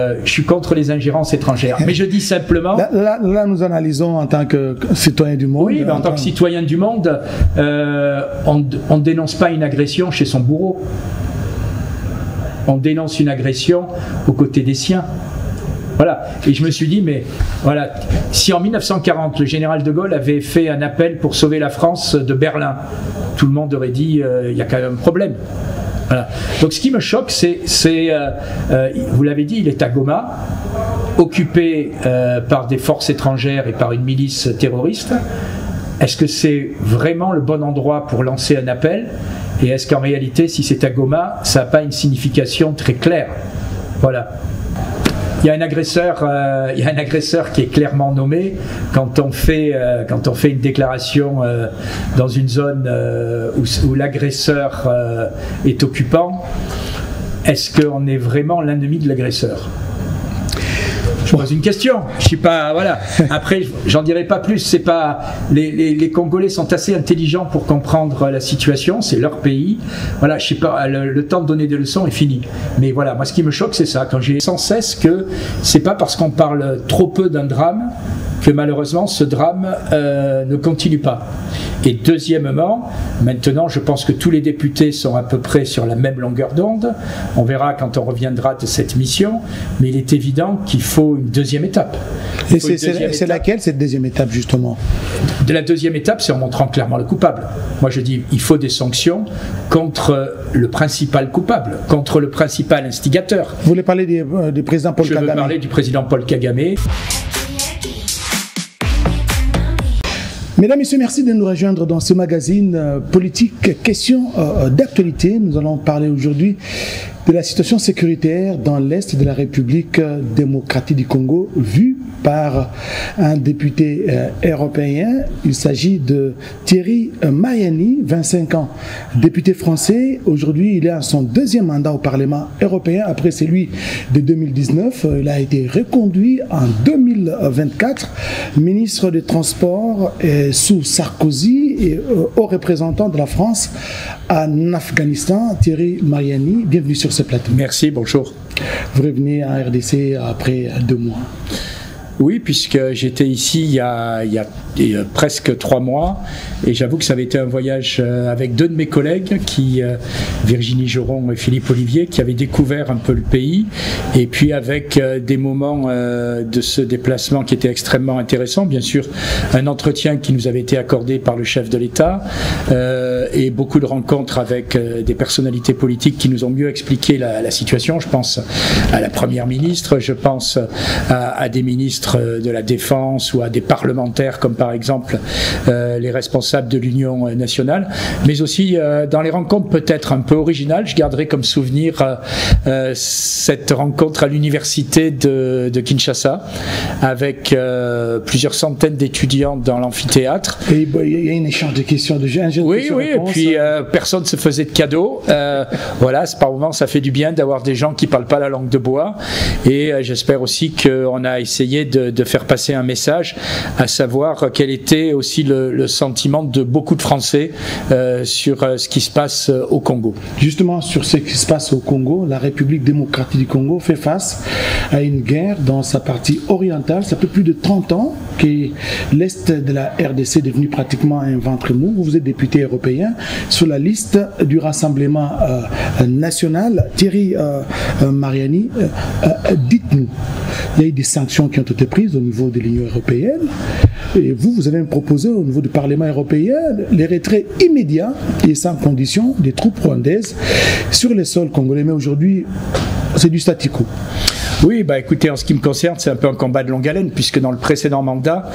Je suis contre les ingérences étrangères. Mais je dis simplement... Là, nous analysons en tant que citoyen du monde. Oui, en tant que citoyen du monde, on ne dénonce pas une agression chez son bourreau. On dénonce une agression aux côtés des siens. Voilà. Et je me suis dit, mais voilà, si en 1940, le général de Gaulle avait fait un appel pour sauver la France de Berlin, tout le monde aurait dit, il y a quand même un problème. Voilà. Donc ce qui me choque, vous l'avez dit, il est à Goma, occupé par des forces étrangères et par une milice terroriste. Est-ce que c'est vraiment le bon endroit pour lancer un appel? Et est-ce qu'en réalité, si c'est à Goma, ça n'a pas une signification très claire? Voilà. Il y a un agresseur qui est clairement nommé quand on fait une déclaration dans une zone où l'agresseur est occupant. Est-ce qu'on est vraiment l'ennemi de l'agresseur? Je pose une question. Je sais pas, voilà. Après, j'en dirai pas plus. C'est pas les Congolais sont assez intelligents pour comprendre la situation. C'est leur pays. Voilà, je sais pas. Le temps de donner des leçons est fini. Mais voilà, moi, ce qui me choque, c'est ça. Quand j'ai sans cesse que c'est pas parce qu'on parle trop peu d'un drame que malheureusement ce drame ne continue pas. Et deuxièmement, maintenant je pense que tous les députés sont à peu près sur la même longueur d'onde. On verra quand on reviendra de cette mission, mais il est évident qu'il faut une deuxième étape. Et c'est laquelle cette deuxième étape justement? De la deuxième étape, c'est en montrant clairement le coupable. Moi je dis, il faut des sanctions contre le principal coupable, contre le principal instigateur. Vous voulez parler du président Paul Kagame? Je veux parler du président Paul Kagame. Mesdames, Messieurs, merci de nous rejoindre dans ce magazine politique question d'actualité. Nous allons parler aujourd'hui de la situation sécuritaire dans l'Est de la République démocratique du Congo, vue par un député européen. Il s'agit de Thierry Mariani, 25 ans, député français. Aujourd'hui, il est à son deuxième mandat au Parlement européen après celui de 2019. Il a été reconduit en 2024, ministre des Transports sous Sarkozy et haut représentant de la France en Afghanistan. Thierry Mariani, bienvenue sur ce plateau. Merci, bonjour. Vous revenez en RDC après 2 mois. Oui, puisque j'étais ici il y a presque 3 mois, et j'avoue que ça avait été un voyage avec 2 de mes collègues, Virginie Joron et Philippe Olivier, qui avaient découvert un peu le pays, et puis avec des moments de ce déplacement qui étaient extrêmement intéressants, bien sûr un entretien qui nous avait été accordé par le chef de l'État, et beaucoup de rencontres avec des personnalités politiques qui nous ont mieux expliqué la situation. Je pense à la Première ministre, je pense à des ministres de la Défense ou à des parlementaires comme par exemple les responsables de l'Union nationale, mais aussi dans les rencontres peut-être un peu originales. Je garderai comme souvenir cette rencontre à l'université de Kinshasa avec plusieurs centaines d'étudiants dans l'amphithéâtre. Et il y a un échange de questions de jeunes. Oui, et puis personne ne se faisait de cadeaux. Voilà, par moments ça fait du bien d'avoir des gens qui ne parlent pas la langue de bois, et j'espère aussi qu'on a essayé de faire passer un message, à savoir quel était aussi le sentiment de beaucoup de Français sur ce qui se passe au Congo. Justement, sur ce qui se passe au Congo, la République démocratique du Congo fait face à une guerre dans sa partie orientale. Ça fait plus de 30 ans que l'Est de la RDC est devenu pratiquement un ventre mou. Vous êtes député européen sur la liste du Rassemblement national. Thierry Mariani, dites-nous, il y a eu des sanctions qui ont été prises au niveau de l'Union européenne, et vous avez proposé au niveau du Parlement européen les retraits immédiats et sans condition des troupes rwandaises sur les sols congolais. Mais aujourd'hui, c'est du statu quo. Oui, bah écoutez, en ce qui me concerne, c'est un peu un combat de longue haleine, puisque dans le précédent mandat,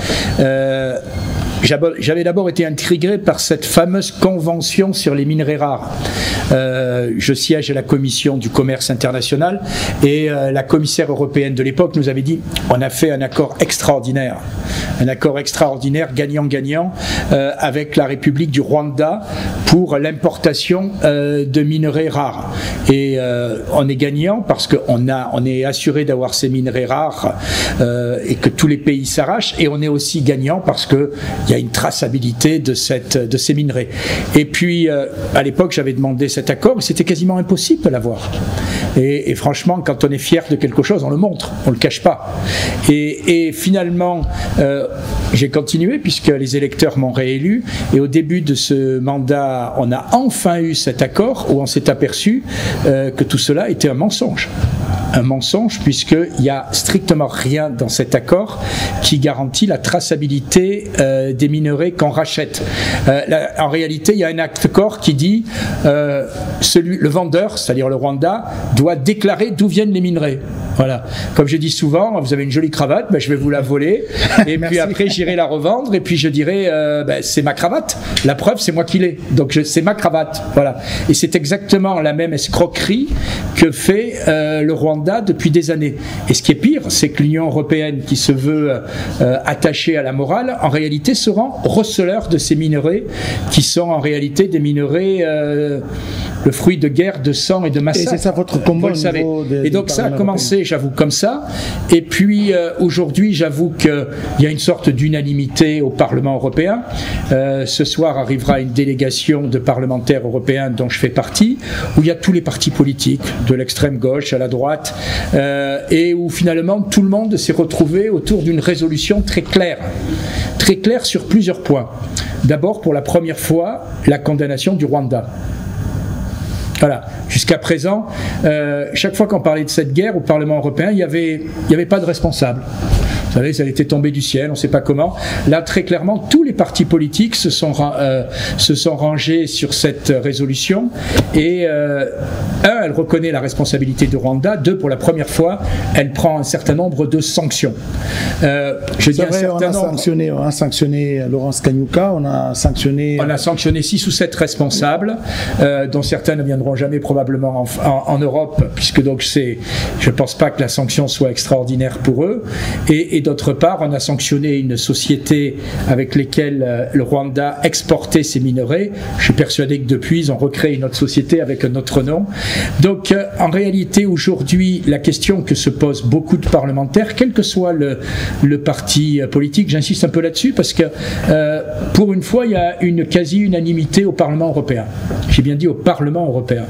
j'avais d'abord été intrigué par cette fameuse convention sur les minerais rares. Je siège à la commission du commerce international, et la commissaire européenne de l'époque nous avait dit, on a fait un accord extraordinaire gagnant-gagnant avec la République du Rwanda pour l'importation de minerais rares. Et on est gagnant parce qu'on est assuré d'avoir ces minerais rares et que tous les pays s'arrachent, et on est aussi gagnant parce qu'il y a une traçabilité de ces minerais. Et puis à l'époque j'avais demandé cet accord, mais c'était quasiment impossible de l'avoir. Et franchement, quand on est fier de quelque chose, on le montre, on le cache pas. Et finalement, j'ai continué puisque les électeurs m'ont réélu. Et au début de ce mandat, on a enfin eu cet accord où on s'est aperçu que tout cela était un mensonge. Un mensonge puisqu'il n'y a strictement rien dans cet accord qui garantit la traçabilité des minerais qu'on rachète. En réalité, il y a un accord qui dit le vendeur, c'est-à-dire le Rwanda, doit déclarer d'où viennent les minerais. Voilà. Comme je dis souvent, vous avez une jolie cravate, ben, je vais vous la voler, et puis après j'irai la revendre, et puis je dirai c'est ma cravate. La preuve, c'est moi qui l'ai. Donc c'est ma cravate. Voilà. Et c'est exactement la même escroquerie que fait le Rwanda depuis des années. Et ce qui est pire, c'est que l'Union européenne, qui se veut attachée à la morale, en réalité se rend receleur de ces minerais, qui sont en réalité des minerais le fruit de guerre, de sang et de massacre. Et c'est ça votre combat, vous le savez. Et donc ça a commencé, j'avoue, comme ça. Et puis aujourd'hui, j'avoue qu'il y a une sorte d'unanimité au Parlement européen. Ce soir arrivera une délégation de parlementaires européens dont je fais partie, où il y a tous les partis politiques, de l'extrême gauche à la droite, et où finalement tout le monde s'est retrouvé autour d'une résolution très claire sur plusieurs points. D'abord, pour la première fois, la condamnation du Rwanda. Voilà. Jusqu'à présent, chaque fois qu'on parlait de cette guerre au Parlement européen, il n'y avait pas de responsable. Vous savez, ça a été tombé du ciel, on ne sait pas comment. Là, très clairement, tous les partis politiques se sont rangés sur cette résolution. Et elle reconnaît la responsabilité du Rwanda. Deux, pour la première fois, elle prend un certain nombre de sanctions. On a sanctionné Laurence Kanyuka, on a sanctionné 6 ou 7 responsables, dont certains ne viendront jamais probablement en Europe, puisque donc je ne pense pas que la sanction soit extraordinaire pour eux. Et d'autre part, on a sanctionné une société avec laquelle le Rwanda exportait ses minerais. Je suis persuadé que depuis, ils ont recréé une autre société avec un autre nom. Donc, en réalité, aujourd'hui, la question que se posent beaucoup de parlementaires, quel que soit le parti politique, j'insiste un peu là-dessus, parce que pour une fois, il y a une quasi-unanimité au Parlement européen. J'ai bien dit au Parlement européen.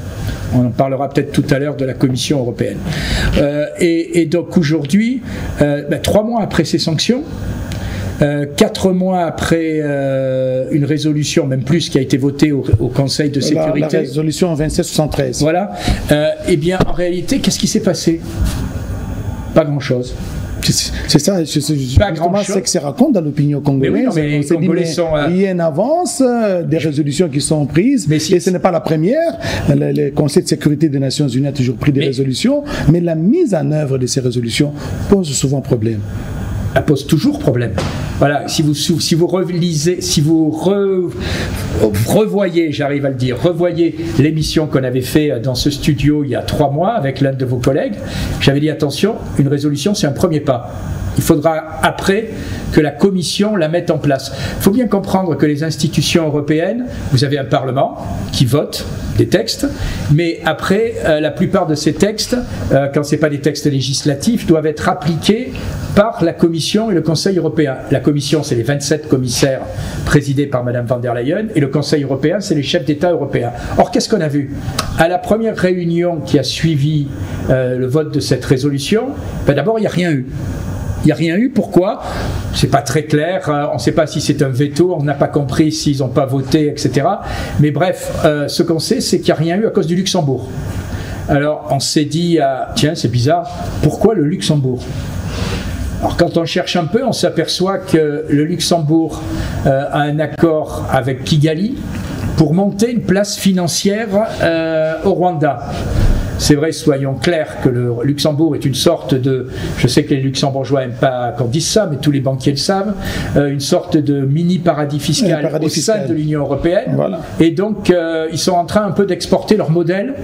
On en parlera peut-être tout à l'heure de la Commission européenne. Et donc aujourd'hui, 3 mois après ces sanctions, 4 mois après une résolution, même plus, qui a été votée au Conseil de sécurité. La résolution 2773. Voilà. Eh bien, en réalité, qu'est-ce qui s'est passé? Pas grand-chose. C'est ça, justement, c'est que ça raconte dans l'opinion congolaise. Les Congolais il y a une avance, des résolutions qui sont prises, et ce n'est pas la première. Le Conseil de sécurité des Nations Unies a toujours pris des résolutions, mais la mise en œuvre de ces résolutions pose souvent problème. Elle pose toujours problème. Voilà, si vous relisez, si vous revoyez, j'arrive à le dire, revoyez l'émission qu'on avait fait dans ce studio il y a 3 mois avec l'un de vos collègues, j'avais dit attention, une résolution c'est un premier pas. Il faudra après que la Commission la mette en place. Il faut bien comprendre que les institutions européennes, vous avez un Parlement qui vote des textes, mais après, la plupart de ces textes, quand ce n'est pas des textes législatifs, doivent être appliqués par la Commission et le Conseil européen. La Commission, c'est les 27 commissaires présidés par Mme von der Leyen, et le Conseil européen, c'est les chefs d'État européens. Or, qu'est-ce qu'on a vu? À la première réunion qui a suivi le vote de cette résolution, d'abord, il n'y a rien eu. Il n'y a rien eu, pourquoi? C'est pas très clair, on ne sait pas si c'est un veto, on n'a pas compris s'ils n'ont pas voté, etc. Mais bref, ce qu'on sait, c'est qu'il n'y a rien eu à cause du Luxembourg. Alors on s'est dit, tiens, c'est bizarre, pourquoi le Luxembourg? Alors quand on cherche un peu, on s'aperçoit que le Luxembourg a un accord avec Kigali pour monter une place financière au Rwanda. C'est vrai, soyons clairs, que le Luxembourg est une sorte de, je sais que les Luxembourgeois n'aiment pas qu'on dise ça, mais tous les banquiers le savent, une sorte de mini paradis fiscal au sein de l'Union européenne. Voilà. Et donc, ils sont en train un peu d'exporter leur modèle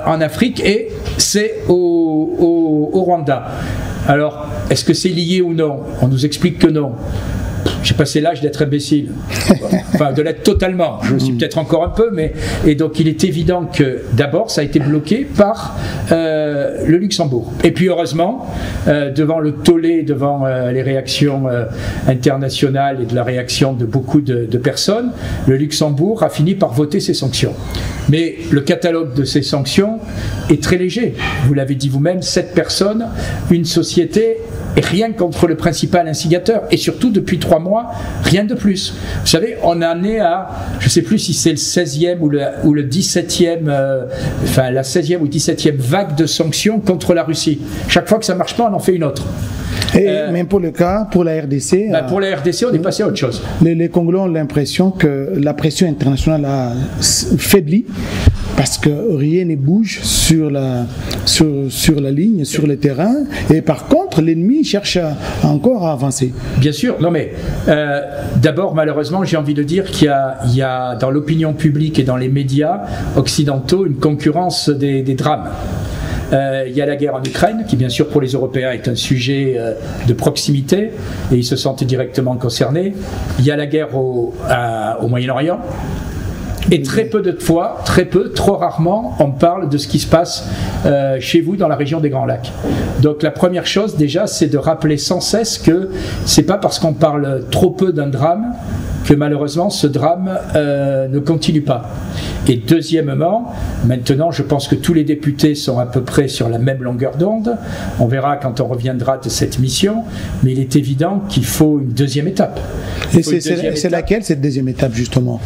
en Afrique, et c'est au Rwanda. Alors, est-ce que c'est lié ou non? On nous explique que non. j'ai passé l'âge d'être imbécile, enfin de l'être totalement, je le suis peut-être encore un peu, mais et donc il est évident que d'abord ça a été bloqué par le Luxembourg. Et puis heureusement, devant le tollé, devant les réactions internationales et de la réaction de beaucoup de personnes, le Luxembourg a fini par voter ces sanctions. Mais le catalogue de ces sanctions est très léger. Vous l'avez dit vous-même, 7 personnes, une société, et rien contre le principal instigateur. Et surtout, depuis 3 mois, rien de plus. Vous savez, on en est à, je ne sais plus si c'est le 16e ou le 17e, enfin la 16e ou 17e vague de sanctions contre la Russie. Chaque fois que ça ne marche pas, on en fait une autre. Et même pour le cas, pour la RDC... pour la RDC, on est passé à autre chose. Les Congolais ont l'impression que la pression internationale a faibli parce que rien ne bouge sur la ligne, sur le terrain, et par contre l'ennemi cherche encore à avancer. Bien sûr, non mais d'abord malheureusement j'ai envie de dire qu'il y a dans l'opinion publique et dans les médias occidentaux une concurrence des drames. Il y a la guerre en Ukraine, qui bien sûr pour les Européens est un sujet de proximité, et ils se sentent directement concernés. Il y a la guerre au Moyen-Orient. Et très peu de fois, trop rarement, on parle de ce qui se passe chez vous dans la région des Grands Lacs. Donc la première chose déjà, c'est de rappeler sans cesse que c'est pas parce qu'on parle trop peu d'un drame que malheureusement ce drame ne continue pas. Et deuxièmement, maintenant je pense que tous les députés sont à peu près sur la même longueur d'onde, on verra quand on reviendra de cette mission, mais il est évident qu'il faut une deuxième étape. Et c'est laquelle cette deuxième étape justement?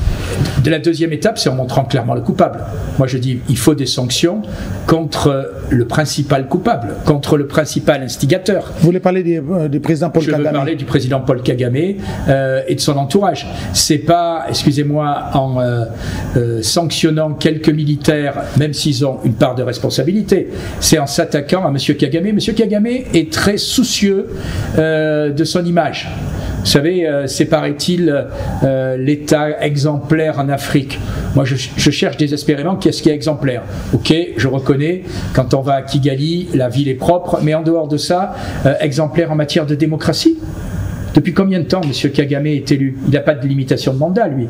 De la deuxième étape, c'est en montrant clairement le coupable. Moi je dis, il faut des sanctions contre le principal coupable, contre le principal instigateur. Vous voulez parler du président Paul Kagame? Je veux parler du président Paul Kagame et de son entourage. C'est pas, excusez-moi, en sanctionnant quelques militaires, même s'ils ont une part de responsabilité, c'est en s'attaquant à M. Kagame. M. Kagame est très soucieux de son image. Vous savez, c'est paraît-il l'État exemplaire en Afrique. Moi, je cherche désespérément qu'est-ce qui est exemplaire. Ok, je reconnais, quand on va à Kigali, la ville est propre, mais en dehors de ça, exemplaire en matière de démocratie. Depuis combien de temps M. Kagame est élu? Il n'a pas de limitation de mandat, lui.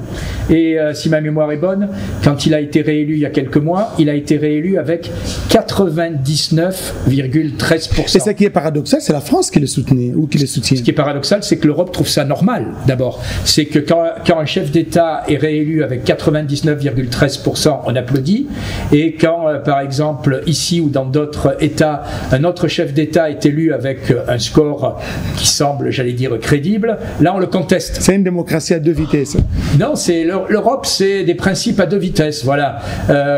Et si ma mémoire est bonne, quand il a été réélu il y a quelques mois, il a été réélu avec 99,13%. Et ce qui est paradoxal, c'est la France qui le soutenait ou qui le soutient. Ce qui est paradoxal, c'est que l'Europe trouve ça normal, d'abord. C'est que quand un chef d'État est réélu avec 99,13%, on applaudit. Et quand, par exemple, ici ou dans d'autres États, un autre chef d'État est élu avec un score qui semble, j'allais dire, crédible, là on le conteste. C'est une démocratie à 2 vitesses. Non, c'est l'Europe, c'est des principes à 2 vitesses. Voilà.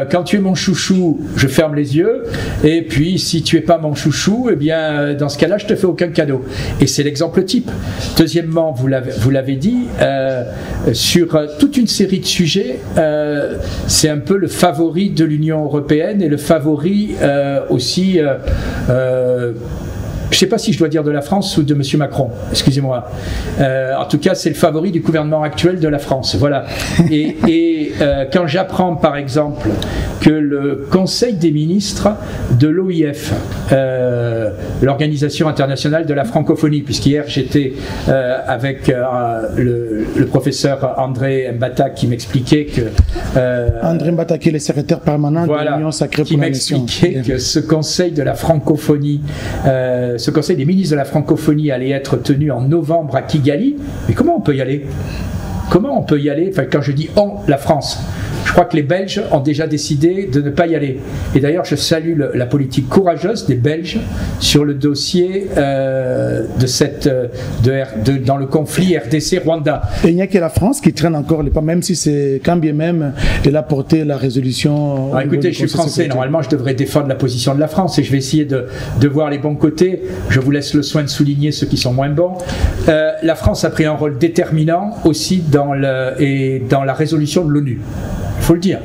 Quand tu es mon chouchou, je ferme les yeux. Et puis, si tu es pas mon chouchou, eh bien, dans ce cas-là, je te fais aucun cadeau. Et c'est l'exemple type. Deuxièmement, vous l'avez dit, sur toute une série de sujets, c'est un peu le favori de l'Union européenne et le favori aussi. Je ne sais pas si je dois dire de la France ou de M. Macron, excusez-moi. En tout cas, c'est le favori du gouvernement actuel de la France. Voilà. Et quand j'apprends, par exemple, que le Conseil des ministres de l'OIF, l'Organisation internationale de la francophonie, puisqu'hier j'étais avec le professeur André Mbata qui m'expliquait que... André Mbata qui est le secrétaire permanent de l'Union Sacrée pour la Nation. Qui m'expliquait que ce Conseil de la francophonie... ce Conseil des ministres de la francophonie allait être tenu en novembre à Kigali. Mais comment on peut y aller? Comment on peut y aller? Enfin, quand je dis on, la France. Je crois que les Belges ont déjà décidé de ne pas y aller. Et d'ailleurs, je salue la politique courageuse des Belges sur le dossier dans le conflit RDC-Rwanda. Et il n'y a que la France qui traîne encore les pas, même si c'est quand bien même elle a porté la résolution. Alors, écoutez, je suis français. Normalement, je devrais défendre la position de la France et je vais essayer de voir les bons côtés. Je vous laisse le soin de souligner ceux qui sont moins bons. La France a pris un rôle déterminant aussi dans la résolution de l'ONU. Il faut le dire.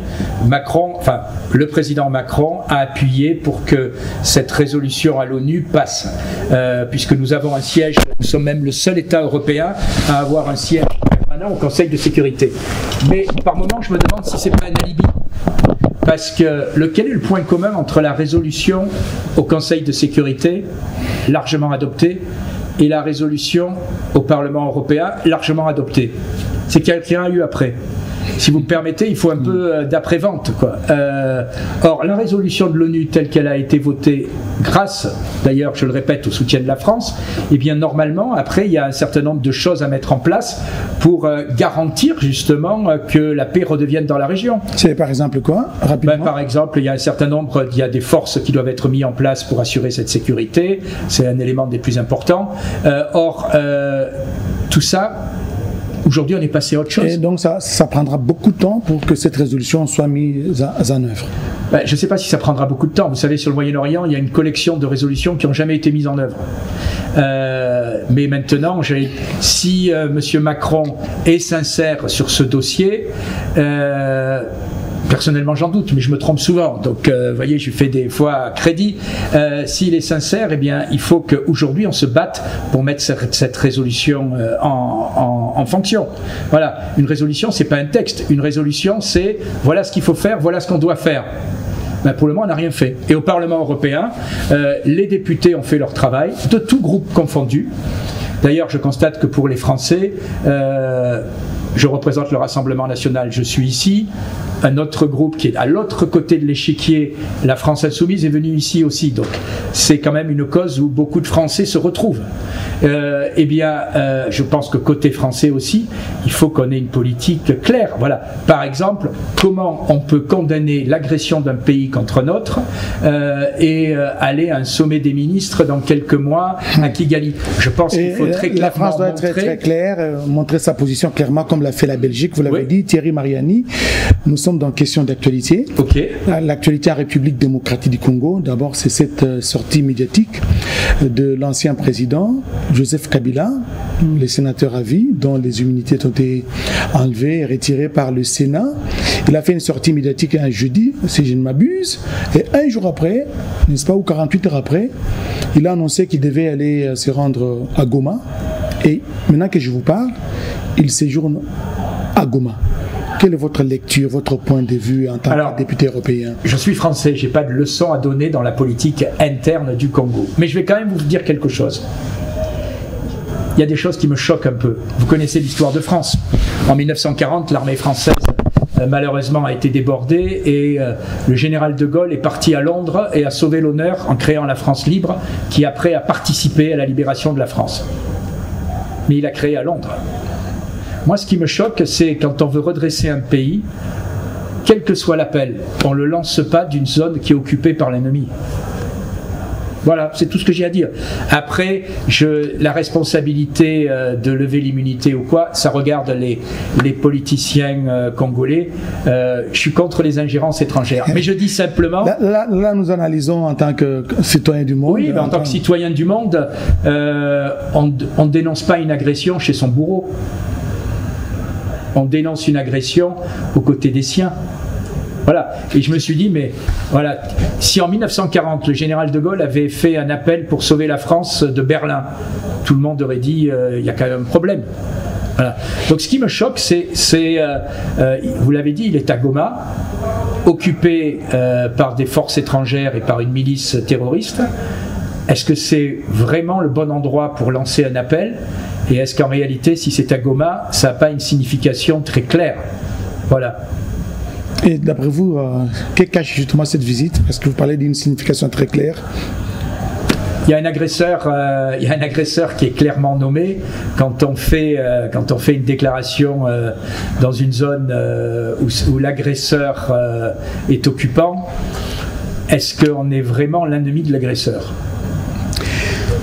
Le président Macron a appuyé pour que cette résolution à l'ONU passe, puisque nous avons un siège, nous sommes même le seul État européen à avoir un siège permanent au Conseil de sécurité. Mais par moments, je me demande si c'est pas un alibi. Parce que quel est le point commun entre la résolution au Conseil de sécurité, largement adoptée, et la résolution au Parlement européen largement adoptée. C'est qu'il y en a eu après. Si vous me permettez, il faut un peu d'après-vente, quoi. Or, la résolution de l'ONU telle qu'elle a été votée, grâce, d'ailleurs, je le répète, au soutien de la France, eh bien, normalement, après, il y a un certain nombre de choses à mettre en place pour garantir, justement, que la paix redevienne dans la région. C'est par exemple quoi, rapidement? Par exemple, il y a un certain nombre, il y a des forces qui doivent être mises en place pour assurer cette sécurité. C'est un élément des plus importants. Or, tout ça... Aujourd'hui, on est passé à autre chose. Et donc, ça prendra beaucoup de temps pour que cette résolution soit mise en œuvre. Je ne sais pas si ça prendra beaucoup de temps. Vous savez, sur le Moyen-Orient, il y a une collection de résolutions qui n'ont jamais été mises en œuvre. Mais maintenant, si M. Macron est sincère sur ce dossier, personnellement, j'en doute, mais je me trompe souvent. Donc, vous voyez, je fais des fois crédit. S'il est sincère, eh bien, il faut qu'aujourd'hui, on se batte pour mettre cette résolution en fonction. Voilà. Une résolution, c'est pas un texte. Une résolution, c'est voilà ce qu'il faut faire, voilà ce qu'on doit faire. Pour le moment, on n'a rien fait. Et au Parlement européen, les députés ont fait leur travail, de tous groupes confondus. D'ailleurs, je constate que pour les Français, je représente le Rassemblement national, je suis ici. Un autre groupe qui est à l'autre côté de l'échiquier, la France insoumise, est venu ici aussi. Donc c'est quand même une cause où beaucoup de Français se retrouvent. Je pense que côté français aussi, il faut qu'on ait une politique claire. Voilà. Par exemple, comment on peut condamner l'agression d'un pays contre un autre et aller à un sommet des ministres dans quelques mois à Kigali. Je pense qu'il faut très clairement la France doit être très claire, montrer sa position clairement comme l'a fait la Belgique. Vous l'avez dit, Thierry Mariani. Nous sommes dans question d'actualité. Okay. L'actualité en République démocratique du Congo, d'abord, c'est cette sortie médiatique de l'ancien président Joseph Kabila, les sénateurs à vie, dont les immunités ont été enlevées et retirées par le Sénat. Il a fait une sortie médiatique un jeudi, si je ne m'abuse, et un jour après, n'est-ce pas, ou 48 heures après, il a annoncé qu'il devait aller se rendre à Goma. Et maintenant que je vous parle, il séjourne à Goma. Quelle est votre lecture, votre point de vue en tant que député européen? Je suis français, je n'ai pas de leçon à donner dans la politique interne du Congo. Mais je vais quand même vous dire quelque chose. Il y a des choses qui me choquent un peu. Vous connaissez l'histoire de France. En 1940, l'armée française, malheureusement, a été débordée et le général de Gaulle est parti à Londres et a sauvé l'honneur en créant la France libre, qui après a participé à la libération de la France. Mais il a créé à Londres. Moi, ce qui me choque, c'est quand on veut redresser un pays, quel que soit l'appel, on ne le lance pas d'une zone qui est occupée par l'ennemi. Voilà, c'est tout ce que j'ai à dire. Après, la responsabilité de lever l'immunité ou quoi, ça regarde les politiciens congolais. Je suis contre les ingérences étrangères. Mais je dis simplement... Là, nous analysons en tant que citoyen du monde. Oui, mais en tant que citoyen du monde, on ne dénonce pas une agression chez son bourreau. On dénonce une agression aux côtés des siens. Voilà. Et je me suis dit, mais voilà, si en 1940, le général de Gaulle avait fait un appel pour sauver la France de Berlin, tout le monde aurait dit, il y a quand même un problème. Voilà. Donc ce qui me choque, vous l'avez dit, il est à Goma, occupé par des forces étrangères et par une milice terroriste. Est-ce que c'est vraiment le bon endroit pour lancer un appel ? Et est-ce qu'en réalité, si c'est à Goma, ça n'a pas une signification très claire? Voilà. Et d'après vous, que cache justement cette visite? Parce que vous parlez d'une signification très claire. Il y a un agresseur qui est clairement nommé quand on fait une déclaration dans une zone où l'agresseur est occupant. Est-ce qu'on est vraiment l'ennemi de l'agresseur?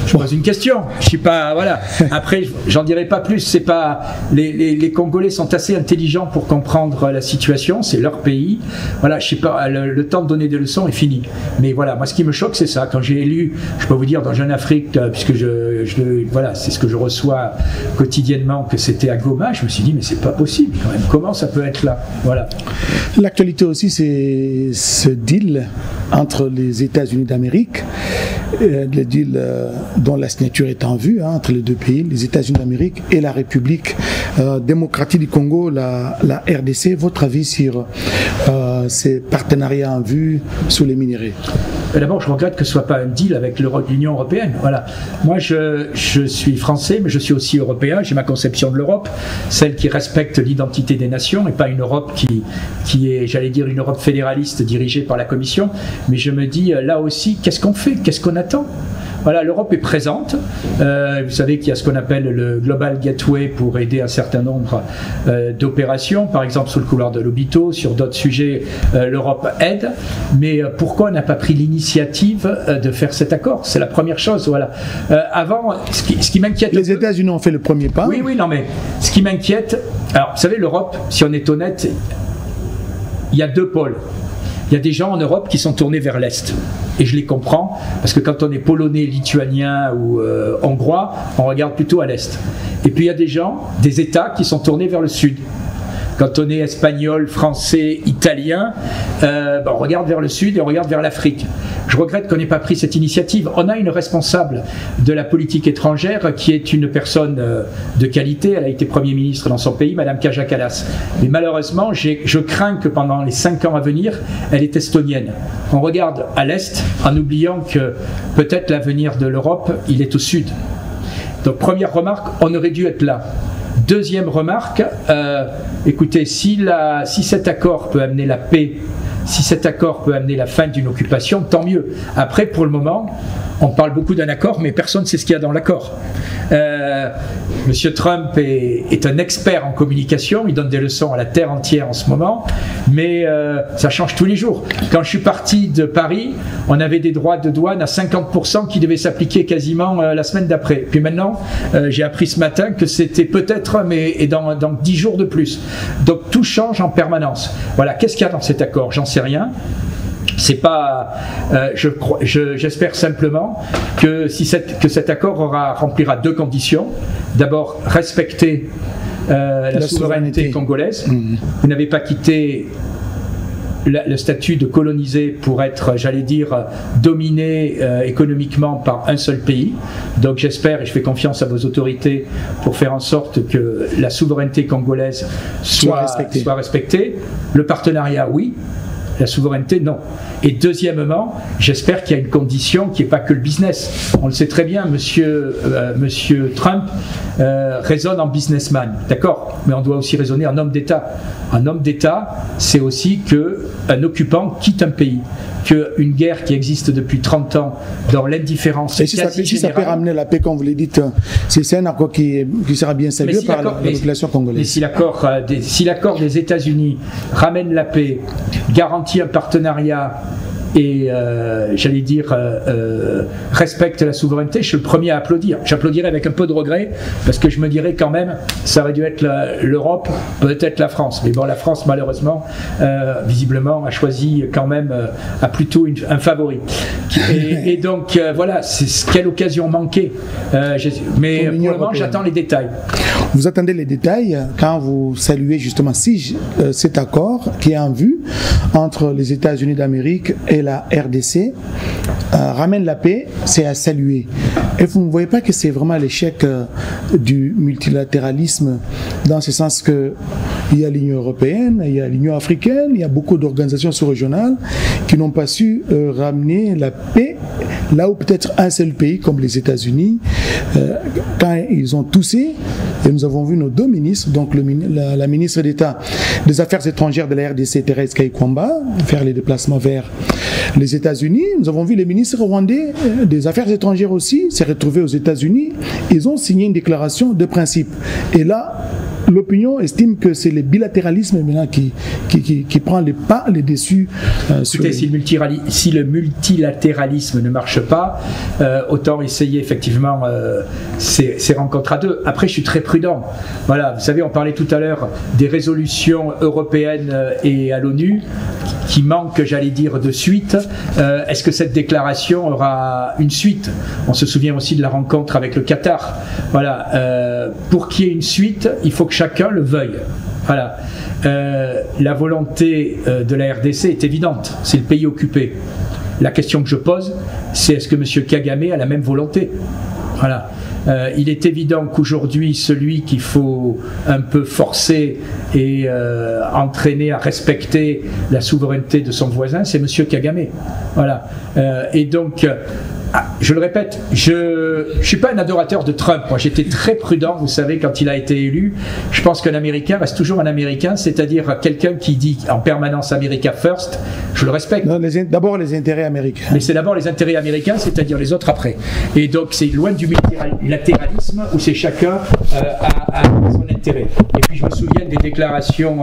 Je pose une question. Je sais pas, voilà. Après, j'en dirai pas plus. C'est pas les Congolais sont assez intelligents pour comprendre la situation. C'est leur pays. Voilà, je sais pas. Le temps de donner des leçons est fini. Mais voilà, moi, ce qui me choque, c'est ça. Quand j'ai lu, je peux vous dire, dans Jeune Afrique, puisque voilà, c'est ce que je reçois quotidiennement, que c'était à Goma. Je me suis dit, mais c'est pas possible quand même. Comment ça peut être là? Voilà. L'actualité aussi, c'est ce deal entre les États-Unis d'Amérique, le deal dont la signature est en vue entre les deux pays, les États-Unis d'Amérique et la République démocratique du Congo, la RDC. Votre avis sur ces partenariats en vue sur les minéraux? D'abord, je regrette que ce ne soit pas un deal avec l'Union européenne. Voilà. Moi, je suis français, mais je suis aussi européen. J'ai ma conception de l'Europe, celle qui respecte l'identité des nations, et pas une Europe qui est, j'allais dire, une Europe fédéraliste dirigée par la Commission. Mais je me dis, là aussi, qu'est-ce qu'on fait? Qu'est-ce qu'on attend? Voilà, l'Europe est présente. Vous savez qu'il y a ce qu'on appelle le Global Gateway pour aider un certain nombre d'opérations, par exemple sur le couloir de Lobito, sur d'autres sujets, l'Europe aide. Mais pourquoi on n'a pas pris l'initiative de faire cet accord? C'est la première chose. Voilà. Avant, ce qui m'inquiète. Les États-Unis ont fait le premier pas. Oui, non, mais ce qui m'inquiète. Alors, vous savez, l'Europe, si on est honnête, il y a deux pôles. Il y a des gens en Europe qui sont tournés vers l'Est. Et je les comprends, parce que quand on est polonais, lituanien ou hongrois, on regarde plutôt à l'Est. Et puis il y a des gens, des États qui sont tournés vers le Sud. Quand on est espagnol, français, italien, on regarde vers le Sud et on regarde vers l'Afrique. Je regrette qu'on n'ait pas pris cette initiative. On a une responsable de la politique étrangère qui est une personne de qualité. Elle a été Premier ministre dans son pays, Madame Kaja Kallas. Mais malheureusement, je crains que pendant les 5 ans à venir, elle est estonienne. On regarde à l'Est en oubliant que peut-être l'avenir de l'Europe, il est au Sud. Donc première remarque, on aurait dû être là. Deuxième remarque, écoutez, si cet accord peut amener la paix, si cet accord peut amener la fin d'une occupation, tant mieux. Après, pour le moment, on parle beaucoup d'un accord, mais personne ne sait ce qu'il y a dans l'accord. Monsieur Trump est un expert en communication, il donne des leçons à la terre entière en ce moment, mais ça change tous les jours. Quand je suis parti de Paris, on avait des droits de douane à 50% qui devaient s'appliquer quasiment la semaine d'après. Puis maintenant, j'ai appris ce matin que c'était peut-être, mais dans 10 jours de plus. Donc tout change en permanence. Voilà, qu'est-ce qu'il y a dans cet accord? J'en sais rien. C'est pas, j'espère simplement que cet accord remplira 2 conditions. D'abord, respecter la souveraineté congolaise. Vous n'avez pas quitté le statut de colonisé pour être, j'allais dire, dominé économiquement par un seul pays. Donc j'espère et je fais confiance à vos autorités pour faire en sorte que la souveraineté congolaise soit respectée. Le partenariat, oui. La souveraineté, non. Et deuxièmement, j'espère qu'il y a une condition qui n'est pas que le business. On le sait très bien, monsieur Trump raisonne en businessman, d'accord? Mais on doit aussi raisonner en homme d'État. Un homme d'État, c'est aussi qu'un occupant quitte un pays. Qu'une guerre qui existe depuis 30 ans dans l'indifférence. Et si ça peut ramener la paix, comme vous l'avez dit, c'est un accord qui sera bien salué par la population congolaise. Mais si l'accord des États-Unis ramène la paix, garantit un partenariat et, j'allais dire, respecte la souveraineté, je suis le premier à applaudir. J'applaudirais avec un peu de regret, parce que je me dirais quand même, ça aurait dû être l'Europe, peut-être la France. Mais bon, la France, malheureusement, visiblement, a choisi quand même, a plutôt un favori. Et donc, voilà, quelle occasion manquée. Mais pour le moment, j'attends les détails. Vous attendez les détails quand vous saluez justement cet accord qui est en vue entre les États-Unis d'Amérique et la RDC, ramène la paix, c'est à saluer. Et vous ne voyez pas que c'est vraiment l'échec du multilatéralisme, dans ce sens que il y a l'Union européenne, il y a l'Union africaine, il y a beaucoup d'organisations sous-régionales qui n'ont pas su ramener la paix là où peut-être un seul pays comme les États-Unis, quand ils ont toussé, et nous avons vu nos 2 ministres, donc la ministre d'État des Affaires étrangères de la RDC, Thérèse Kayikwamba, faire les déplacements vers les États-Unis. Nous avons vu les ministres rwandais des Affaires étrangères aussi s'est retrouvés aux États-Unis. Ils ont signé une déclaration de principe. Et là, l'opinion estime que c'est le bilatéralisme maintenant qui prend les dessus. Écoutez, si le multilatéralisme ne marche pas, autant essayer effectivement ces rencontres à 2. Après, je suis très prudent. Voilà, vous savez, on parlait tout à l'heure des résolutions européennes et à l'ONU qui manquent, j'allais dire, de suite. Est-ce que cette déclaration aura une suite? On se souvient aussi de la rencontre avec le Qatar. Voilà, pour qu'il y ait une suite, il faut que chacun le veuille. Voilà. La volonté de la RDC est évidente, c'est le pays occupé. La question que je pose, c'est est-ce que M. Kagame a la même volonté? Voilà. Il est évident qu'aujourd'hui, celui qu'il faut un peu forcer et entraîner à respecter la souveraineté de son voisin, c'est M. Kagame. Voilà. Et donc, je le répète, je ne suis pas un adorateur de Trump. Moi, j'étais très prudent, vous savez, quand il a été élu. Je pense qu'un Américain reste toujours un Américain, c'est-à-dire quelqu'un qui dit en permanence America First. Je le respecte. D'abord les intérêts américains. Mais c'est d'abord les intérêts américains, c'est-à-dire les autres après. Et donc, c'est loin du multilatéralisme où c'est chacun à son intérêt. Et puis, je me souviens des déclarations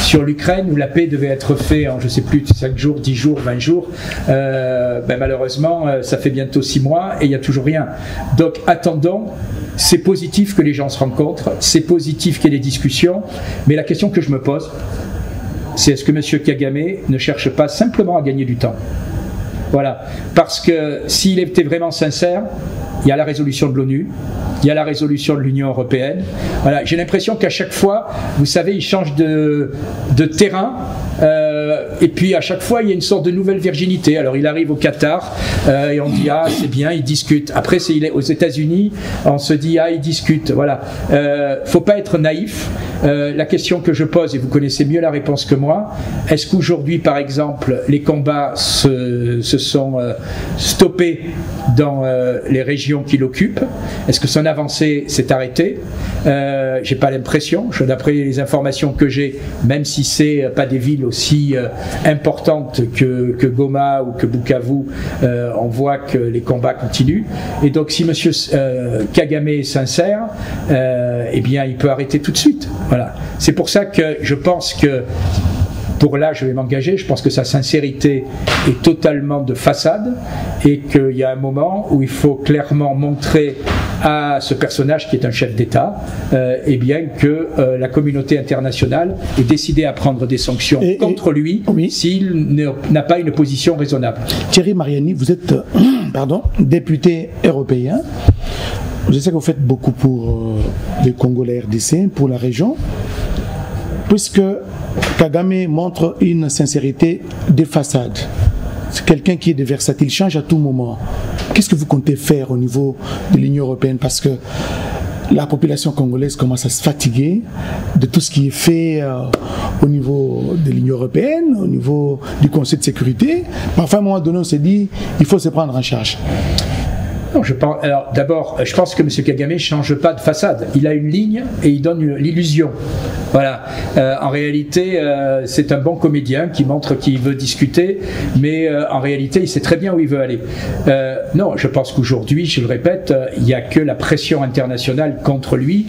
sur l'Ukraine où la paix devait être faite en, je ne sais plus, 5 jours, 10 jours, 20 jours. Malheureusement, ça fait bientôt 6 mois et il n'y a toujours rien. Donc attendons, c'est positif que les gens se rencontrent, c'est positif qu'il y ait des discussions, mais la question que je me pose, c'est est-ce que M. Kagame ne cherche pas simplement à gagner du temps? Voilà, parce que s'il était vraiment sincère, il y a la résolution de l'ONU, il y a la résolution de l'Union européenne. Voilà, j'ai l'impression qu'à chaque fois, vous savez, il change de terrain. Et puis à chaque fois il y a une sorte de nouvelle virginité. Alors il arrive au Qatar et on dit ah c'est bien, il discute. Après il est aux États-Unis, on se dit ah il discute. Voilà. Faut pas être naïf. La question que je pose, et vous connaissez mieux la réponse que moi, est-ce qu'aujourd'hui par exemple les combats se sont stoppés dans les régions qu'il occupe? Est-ce que son avancée s'est arrêtée? J'ai pas l'impression. D'après les informations que j'ai, même si c'est pas des villes aussi importantes que Goma ou que Bukavu, on voit que les combats continuent. Et donc si M. Kagame est sincère, eh bien il peut arrêter tout de suite. Voilà. C'est pour ça que je pense que pour là, je vais m'engager, je pense que sa sincérité est totalement de façade et qu'il y a un moment où il faut clairement montrer à ce personnage qui est un chef d'État eh bien que la communauté internationale est décidée à prendre des sanctions contre lui s'il n'a pas une position raisonnable. Thierry Mariani, vous êtes député européen. Je sais que vous faites beaucoup pour les Congolais RDC, pour la région, puisque Kagame montre une sincérité de façade. C'est quelqu'un qui est de versatile, change à tout moment. Qu'est-ce que vous comptez faire au niveau de l'Union européenne? Parce que la population congolaise commence à se fatiguer de tout ce qui est fait au niveau de l'Union européenne, au niveau du Conseil de sécurité. Parfois, à un moment donné, on s'est dit il faut se prendre en charge. Non, alors d'abord, je pense que M. Kagame ne change pas de façade. Il a une ligne et il donne l'illusion. Voilà. En réalité, c'est un bon comédien qui montre qu'il veut discuter, mais en réalité, il sait très bien où il veut aller. Non, je pense qu'aujourd'hui, je le répète, il n'y a que la pression internationale contre lui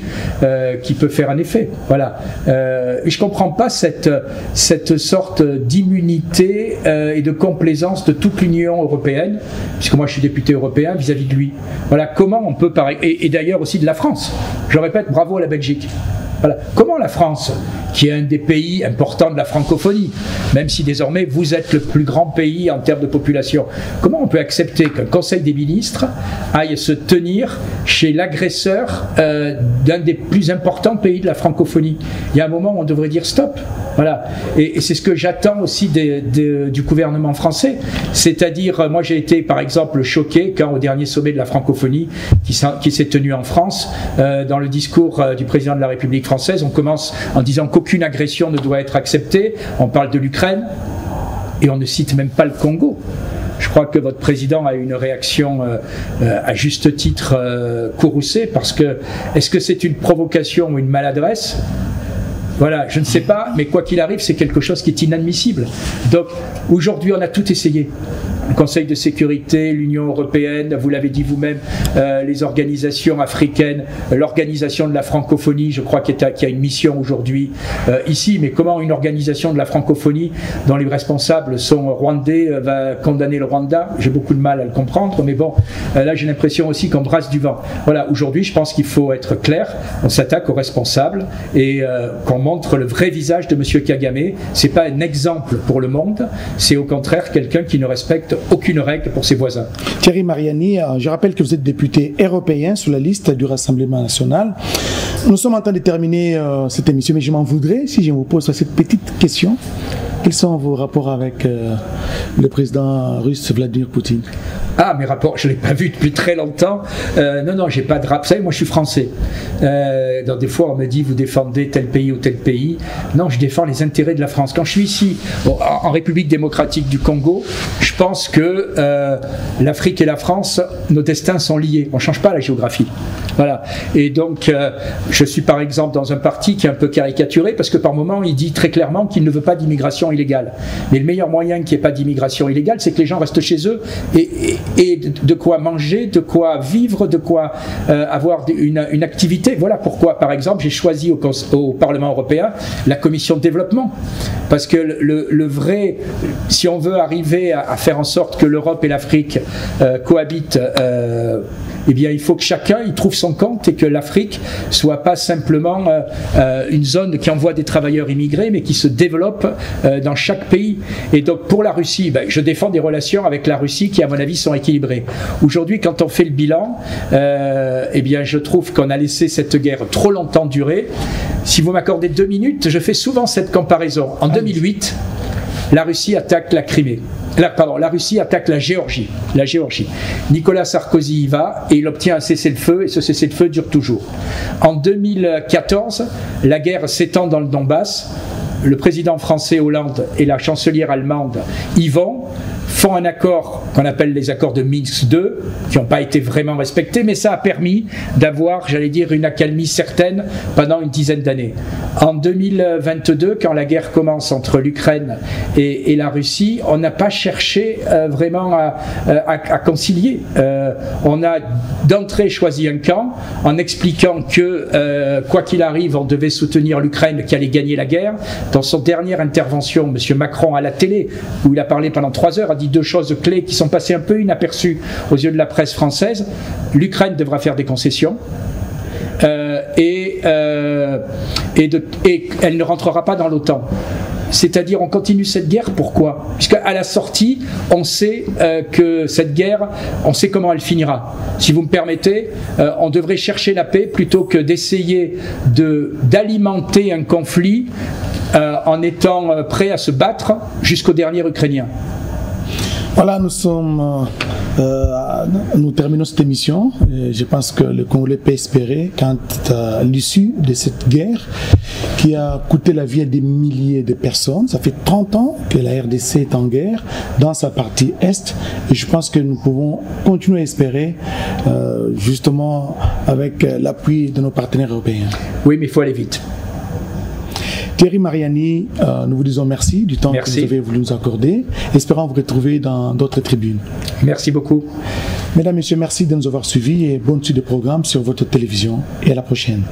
qui peut faire un effet. Voilà. Je ne comprends pas cette sorte d'immunité et de complaisance de toute l'Union européenne, puisque moi je suis député européen vis-à-vis de lui. Voilà, comment on peut parler, et d'ailleurs aussi de la France. Je répète, bravo à la Belgique. Voilà. Comment la France, qui est un des pays importants de la francophonie, même si désormais vous êtes le plus grand pays en termes de population, comment on peut accepter qu'un Conseil des ministres aille se tenir chez l'agresseur d'un des plus importants pays de la francophonie? Il y a un moment où on devrait dire stop. Voilà. Et c'est ce que j'attends aussi du gouvernement français. C'est-à-dire, moi j'ai été par exemple choqué quand au dernier sommet de la francophonie qui s'est tenu en France, dans le discours du président de la République française, on commence en disant qu'aucune agression ne doit être acceptée. On parle de l'Ukraine et on ne cite même pas le Congo. Je crois que votre président a une réaction à juste titre courroucée, parce que est-ce que c'est une provocation ou une maladresse? Voilà, je ne sais pas, mais quoi qu'il arrive, c'est quelque chose qui est inadmissible. Donc, aujourd'hui, on a tout essayé. Le Conseil de sécurité, l'Union européenne, vous l'avez dit vous-même, les organisations africaines, l'organisation de la francophonie, je crois qu'il y a une mission aujourd'hui ici, mais comment une organisation de la francophonie dont les responsables sont rwandais va condamner le Rwanda? J'ai beaucoup de mal à le comprendre, mais bon, là j'ai l'impression aussi qu'on brasse du vent. Voilà, aujourd'hui je pense qu'il faut être clair, on s'attaque aux responsables et qu'on montre le vrai visage de M. Kagame. C'est pas un exemple pour le monde, c'est au contraire quelqu'un qui ne respecte aucune règle pour ses voisins. Thierry Mariani, je rappelle que vous êtes député européen sur la liste du Rassemblement national. Nous sommes en train de terminer cette émission, mais je m'en voudrais si je vous pose cette petite question. Quels sont vos rapports avec le président russe Vladimir Poutine? Ah, mes rapports, je ne l'ai pas vu depuis très longtemps. Non, j'ai pas de rap. Vous savez, moi je suis français. Donc des fois on me dit vous défendez tel pays ou tel pays. Non, je défends les intérêts de la France. Quand je suis ici, en République démocratique du Congo, je pense que l'Afrique et la France, nos destins sont liés. On ne change pas la géographie. Voilà. Et donc je suis par exemple dans un parti qui est un peu caricaturé parce que par moment il dit très clairement qu'il ne veut pas d'immigration illégale. Mais le meilleur moyen qu'il n'y ait pas d'immigration illégale, c'est que les gens restent chez eux et de quoi manger, de quoi vivre, de quoi avoir une activité. Voilà pourquoi, par exemple, j'ai choisi au Parlement européen la commission de développement. Parce que le vrai, si on veut arriver à faire en sorte que l'Europe et l'Afrique cohabitent, eh bien, il faut que chacun y trouve son compte et que l'Afrique soit pas simplement une zone qui envoie des travailleurs immigrés, mais qui se développe dans chaque pays. Et donc, pour la Russie, je défends des relations avec la Russie qui, à mon avis, sont équilibrées. Aujourd'hui, quand on fait le bilan, eh bien, je trouve qu'on a laissé cette guerre trop longtemps durer. Si vous m'accordez 2 minutes, je fais souvent cette comparaison. En 2008, la Russie attaque la Crimée. La Russie attaque la Géorgie. Nicolas Sarkozy y va et il obtient un cessez-le-feu et ce cessez-le-feu dure toujours. En 2014, la guerre s'étend dans le Donbass. Le président français Hollande et la chancelière allemande y vont, font un accord qu'on appelle les accords de Minsk II, qui n'ont pas été vraiment respectés, mais ça a permis d'avoir, j'allais dire, une accalmie certaine pendant une dizaine d'années. En 2022, quand la guerre commence entre l'Ukraine et la Russie, on n'a pas cherché vraiment à concilier. On a d'entrée choisi un camp en expliquant que, quoi qu'il arrive, on devait soutenir l'Ukraine qui allait gagner la guerre. Dans son dernière intervention, M. Macron à la télé, où il a parlé pendant 3 heures, a dit 2 choses clés qui sont passées un peu inaperçues aux yeux de la presse française. L'Ukraine devra faire des concessions et elle ne rentrera pas dans l'OTAN. C'est-à-dire, on continue cette guerre, pourquoi? Puisqu'à la sortie, on sait que cette guerre, on sait comment elle finira. Si vous me permettez, on devrait chercher la paix plutôt que d'essayer d'alimenter un conflit en étant prêt à se battre jusqu'au dernier Ukrainien. Voilà, nous terminons cette émission. Je pense que le Congolais peut espérer, quant à l'issue de cette guerre qui a coûté la vie à des milliers de personnes. Ça fait 30 ans que la RDC est en guerre dans sa partie Est. Et je pense que nous pouvons continuer à espérer, justement, avec l'appui de nos partenaires européens. Oui, mais il faut aller vite. Thierry Mariani, nous vous disons merci du temps que vous avez voulu nous accorder. Espérons vous retrouver dans d'autres tribunes. Merci beaucoup. Mesdames, Messieurs, merci de nous avoir suivis et bonne suite de programme sur votre télévision et à la prochaine.